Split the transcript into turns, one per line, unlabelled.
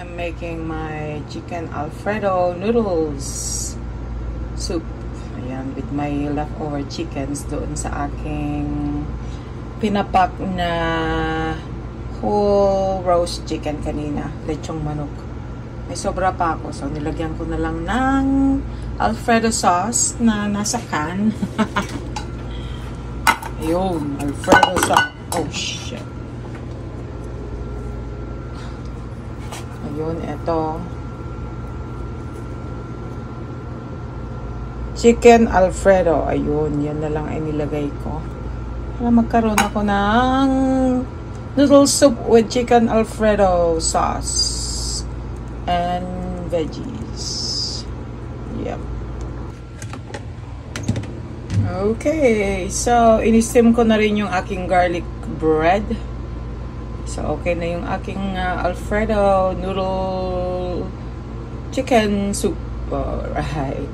am making my chicken Alfredo noodles soup. Ayan, with my leftover chickens doon sa aking pinapak na whole roast chicken kanina. Lechong manok. May sobra pa ako. So, nilagyan ko na lang ng Alfredo sauce na nasa can. Ayun, Alfredo sauce. Oh, shit. Ayun, eto. Chicken Alfredo. Ayun, yan na lang ay nilagay ko. Para magkaroon ako ng noodle soup with chicken Alfredo sauce and veggies. Yep. Okay, so in-steam ko na rin yung aking garlic bread. So okay na yung aking Alfredo noodle chicken soup. Alright.